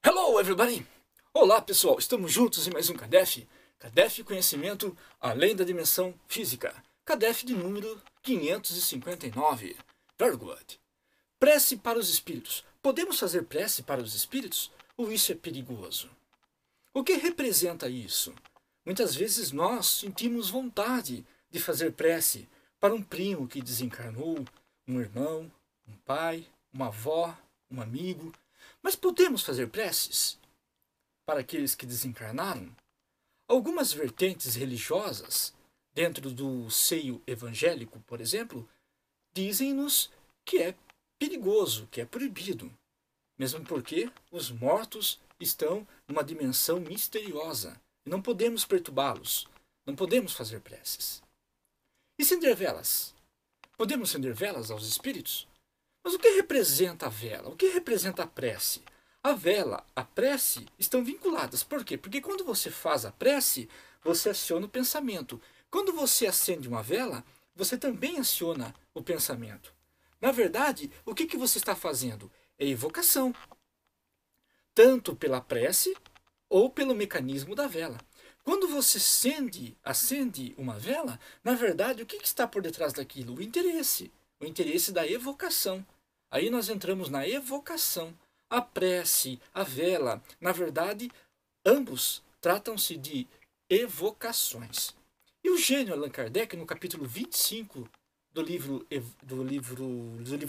Hello, everybody! Olá, pessoal! Estamos juntos em mais um CADEF. CADEF Conhecimento Além da Dimensão Física. CADEF de número 559. Very good. Prece para os espíritos. Podemos fazer prece para os espíritos? Ou isso é perigoso? O que representa isso? Muitas vezes nós sentimos vontade de fazer prece para um primo que desencarnou, um irmão, um pai, uma avó, um amigo. Mas podemos fazer preces para aqueles que desencarnaram? Algumas vertentes religiosas, dentro do seio evangélico, por exemplo, dizem-nos que é perigoso, que é proibido, mesmo porque os mortos estão numa dimensão misteriosa e não podemos perturbá-los, não podemos fazer preces. E acender velas? Podemos acender velas aos espíritos? Mas o que representa a vela? O que representa a prece? A vela, a prece estão vinculadas. Por quê? Porque quando você faz a prece, você aciona o pensamento. Quando você acende uma vela, você também aciona o pensamento. Na verdade, o que você está fazendo? É evocação. Tanto pela prece ou pelo mecanismo da vela. Quando você acende uma vela, na verdade, o que está por detrás daquilo? O interesse da evocação. Aí nós entramos na evocação. A prece, a vela, na verdade, ambos tratam-se de evocações. E o gênio Allan Kardec, no capítulo 25 do livro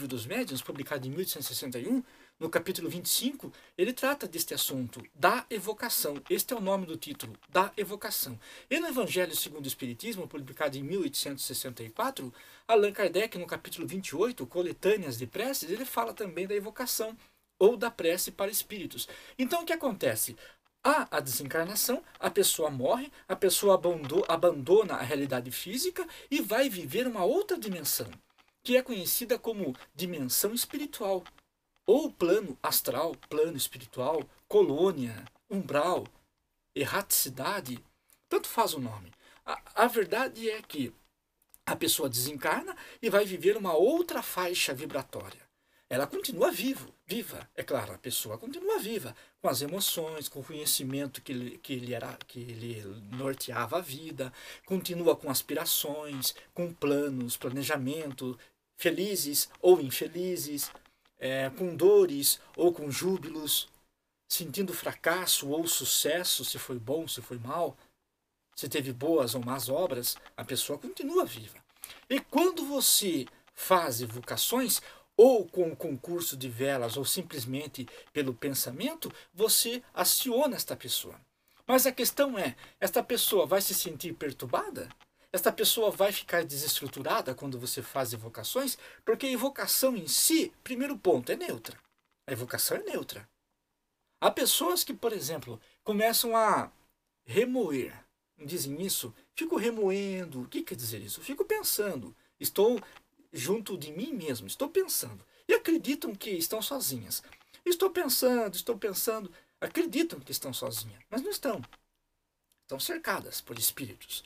dos Médiuns, publicado em 1861, no capítulo 25, ele trata deste assunto, da evocação. Este é o nome do título, da evocação. E no Evangelho segundo o Espiritismo, publicado em 1864, Allan Kardec, no capítulo 28, Coletâneas de Preces, ele fala também da evocação, ou da prece para espíritos. Então, o que acontece? Há a desencarnação, a pessoa morre, a pessoa abandona a realidade física e vai viver uma outra dimensão, que é conhecida como dimensão espiritual, ou plano astral, plano espiritual, colônia, umbral, erraticidade, tanto faz o nome. A verdade é que a pessoa desencarna e vai viver uma outra faixa vibratória. Ela continua viva, é claro, a pessoa continua viva, com as emoções, com o conhecimento que lhe norteava a vida, continua com aspirações, com planos, planejamento, felizes ou infelizes, com dores ou com júbilos, sentindo fracasso ou sucesso, se foi bom, se foi mal, se teve boas ou más obras, a pessoa continua viva. E quando você faz evocações, ou com o concurso de velas, ou simplesmente pelo pensamento, você aciona esta pessoa. Mas a questão é, esta pessoa vai se sentir perturbada? Esta pessoa vai ficar desestruturada quando você faz evocações? Porque a evocação em si, primeiro ponto, é neutra. A evocação é neutra. Há pessoas que, por exemplo, começam a remoer. Dizem isso, fico remoendo. O que quer dizer isso? Fico pensando. Estou junto de mim mesmo, estou pensando. E acreditam que estão sozinhas. Estou pensando. Acreditam que estão sozinhas, mas não estão. Estão cercadas por espíritos.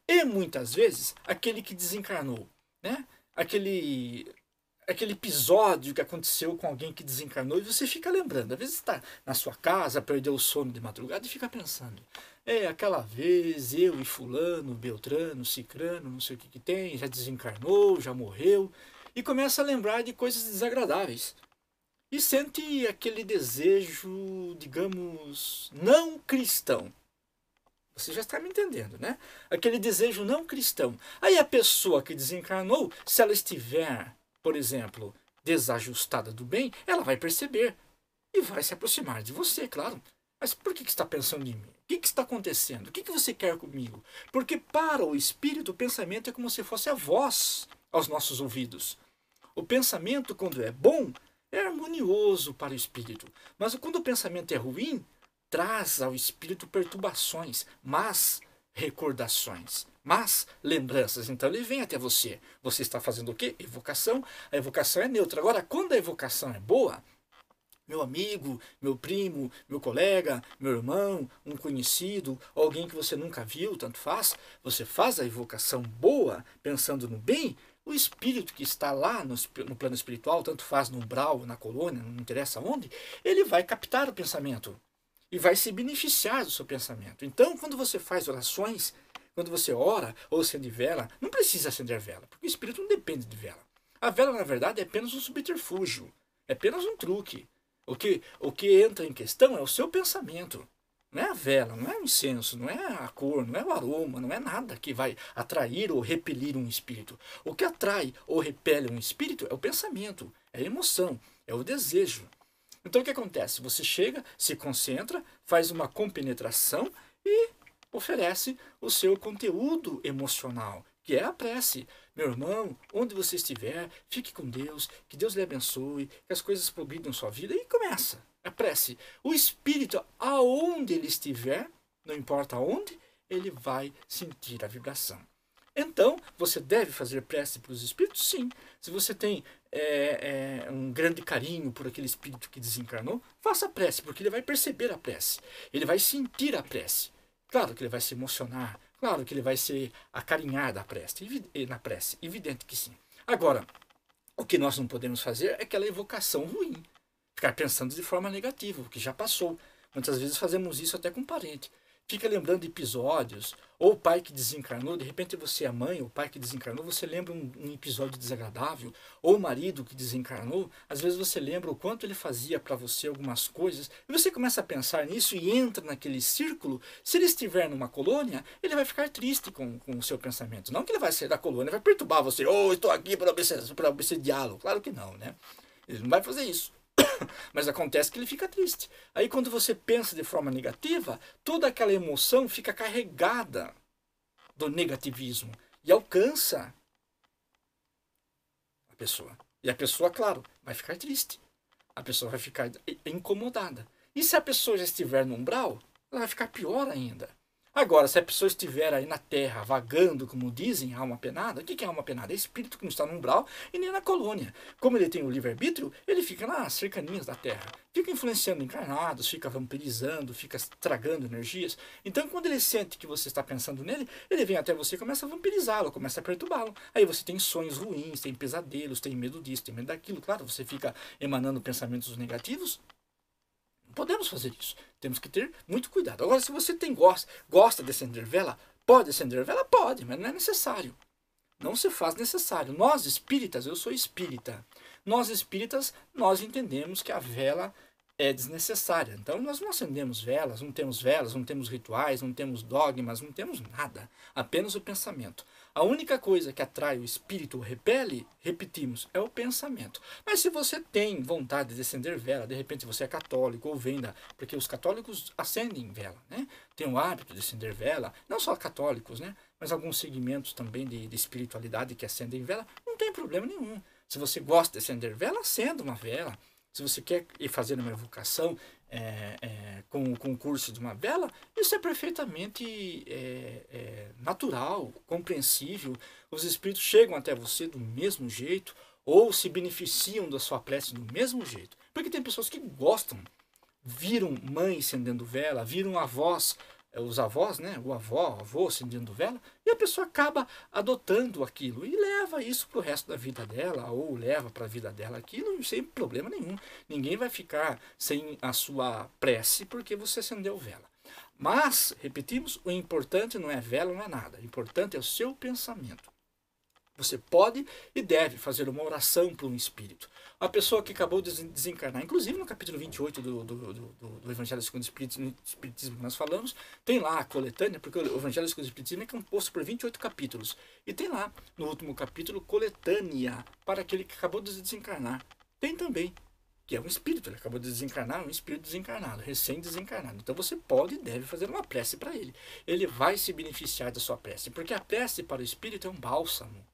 E muitas vezes, aquele que desencarnou, né? Aquele episódio que aconteceu com alguém que desencarnou e você fica lembrando. Às vezes está na sua casa, perdeu o sono de madrugada e fica pensando. Aquela vez eu e fulano, Beltrano, Cicrano, não sei o que tem, já desencarnou, já morreu. E começa a lembrar de coisas desagradáveis. E sente aquele desejo, digamos, não cristão. Você já está me entendendo, né? Aquele desejo não cristão. Aí a pessoa que desencarnou, se ela estiver, por exemplo, desajustada do bem, ela vai perceber e vai se aproximar de você, claro. Mas por que está pensando em mim? O que está acontecendo? O que você quer comigo? Porque para o espírito, o pensamento é como se fosse a voz aos nossos ouvidos. O pensamento, quando é bom, é harmonioso para o espírito. Mas quando o pensamento é ruim, traz ao espírito perturbações, mas recordações, mas lembranças. Então ele vem até você. Você está fazendo o quê? Evocação. A evocação é neutra. Agora, quando a evocação é boa, meu amigo, meu primo, meu colega, meu irmão, um conhecido, alguém que você nunca viu, tanto faz, você faz a evocação boa, pensando no bem, o espírito que está lá no plano espiritual, tanto faz no umbral, na colônia, não interessa onde, ele vai captar o pensamento e vai se beneficiar do seu pensamento. Então, quando você faz orações, quando você ora ou acende vela, não precisa acender vela, porque o espírito não depende de vela. A vela, na verdade, é apenas um subterfúgio, é apenas um truque. O que entra em questão é o seu pensamento. Não é a vela, não é o incenso, não é a cor, não é o aroma, não é nada que vai atrair ou repelir um espírito. O que atrai ou repele um espírito é o pensamento, é a emoção, é o desejo. Então o que acontece? Você chega, se concentra, faz uma compenetração e oferece o seu conteúdo emocional, que é a prece. Meu irmão, onde você estiver, fique com Deus, que Deus lhe abençoe, que as coisas progridam sua vida, e começa a prece. O espírito, aonde ele estiver, não importa onde, ele vai sentir a vibração. Então, você deve fazer prece para os espíritos? Sim. Se você tem um grande carinho por aquele espírito que desencarnou, faça prece, porque ele vai perceber a prece. Ele vai sentir a prece. Claro que ele vai se emocionar, claro que ele vai se acarinhar na prece, evidente que sim. Agora, o que nós não podemos fazer é aquela evocação ruim, ficar pensando de forma negativa, o que já passou. Muitas vezes fazemos isso até com parente. Fica lembrando de episódios, ou o pai que desencarnou, de repente você é a mãe, ou o pai que desencarnou, você lembra um episódio desagradável, ou o marido que desencarnou, às vezes você lembra o quanto ele fazia para você algumas coisas, e você começa a pensar nisso e entra naquele círculo. Se ele estiver numa colônia, ele vai ficar triste com o seu pensamento. Não que ele vai sair da colônia, vai perturbar você, estou aqui para obsediá-lo. Claro que não, né? Ele não vai fazer isso. Mas acontece que ele fica triste. Aí quando você pensa de forma negativa, toda aquela emoção fica carregada do negativismo e alcança a pessoa. E a pessoa, claro, vai ficar triste. A pessoa vai ficar incomodada. E se a pessoa já estiver no umbral, ela vai ficar pior ainda. Agora, se a pessoa estiver aí na terra, vagando, como dizem, alma penada, o que é alma penada? É espírito que não está no umbral e nem na colônia. Como ele tem o livre-arbítrio, ele fica nas cercanias da terra. Fica influenciando encarnados, fica vampirizando, fica tragando energias. Então, quando ele sente que você está pensando nele, ele vem até você e começa a vampirizá-lo, começa a perturbá-lo. Aí você tem sonhos ruins, tem pesadelos, tem medo disso, tem medo daquilo. Claro, você fica emanando pensamentos negativos. Podemos fazer isso. Temos que ter muito cuidado. Agora, se você gosta de acender vela, pode acender vela? Pode, mas não é necessário. Não se faz necessário. Nós espíritas, eu sou espírita. Nós espíritas, nós entendemos que a vela é desnecessária. Então, nós não acendemos velas, não temos rituais, não temos dogmas, não temos nada. Apenas o pensamento. A única coisa que atrai o espírito ou repele, repetimos, é o pensamento. Mas se você tem vontade de acender vela, de repente você é católico ou venda, porque os católicos acendem vela, né? Tem o hábito de acender vela, não só católicos, né? Mas alguns segmentos também de espiritualidade que acendem vela, não tem problema nenhum. Se você gosta de acender vela, acenda uma vela. Se você quer ir fazer uma evocação com o concurso de uma vela, isso é perfeitamente natural, compreensível. Os espíritos chegam até você do mesmo jeito ou se beneficiam da sua prece do mesmo jeito. Porque tem pessoas que gostam, viram mãe acendendo vela, viram avós, os avós, né? O avô acendendo vela, e a pessoa acaba adotando aquilo e leva isso para o resto da vida dela, ou leva para a vida dela aquilo sem problema nenhum. Ninguém vai ficar sem a sua prece porque você acendeu vela. Mas, repetimos, o importante não é vela, não é nada. O importante é o seu pensamento. Você pode e deve fazer uma oração para um espírito. A pessoa que acabou de desencarnar, inclusive no capítulo 28 do Evangelho segundo o Espiritismo que nós falamos, tem lá a coletânea, porque o Evangelho segundo o Espiritismo é composto por 28 capítulos. E tem lá, no último capítulo, coletânea para aquele que acabou de desencarnar. Tem também, que é um espírito, ele acabou de desencarnar, um espírito desencarnado, recém-desencarnado. Então você pode e deve fazer uma prece para ele. Ele vai se beneficiar da sua prece, porque a prece para o espírito é um bálsamo.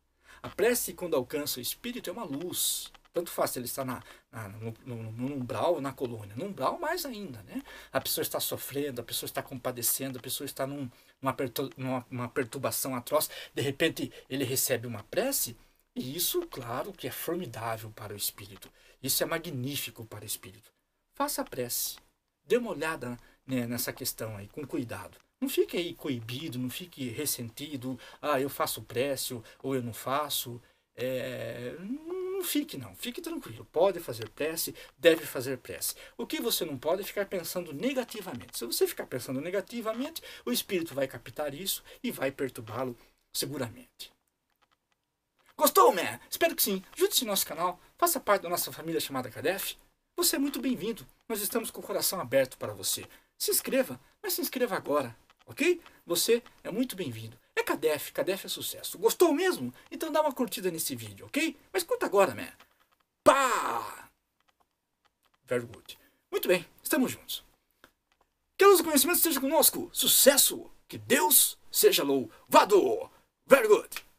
A prece, quando alcança o espírito, é uma luz. Tanto faz se ele está no umbral ou na colônia. No umbral, mais ainda, né? A pessoa está sofrendo, a pessoa está compadecendo, a pessoa está numa perturbação atroz. De repente, ele recebe uma prece. E isso, claro, que é formidável para o espírito. Isso é magnífico para o espírito. Faça a prece. Dê uma olhada, né, nessa questão aí, com cuidado. Não fique aí coibido, não fique ressentido. Eu faço prece ou eu não faço. Não fique não, fique tranquilo, pode fazer prece, deve fazer prece. O que você não pode é ficar pensando negativamente. Se você ficar pensando negativamente, o espírito vai captar isso e vai perturbá-lo seguramente. Gostou, man? Espero que sim. Junte-se no nosso canal, faça parte da nossa família chamada CADEF. Você é muito bem-vindo, nós estamos com o coração aberto para você. Se inscreva, mas se inscreva agora, ok? Você é muito bem-vindo. É CADEF, CADEF é sucesso. Gostou mesmo? Então dá uma curtida nesse vídeo, ok? Mas curta agora, man. Pá! Very good. Muito bem, estamos juntos. Que a luz do conhecimento esteja conosco. Sucesso! Que Deus seja louvado! Very good!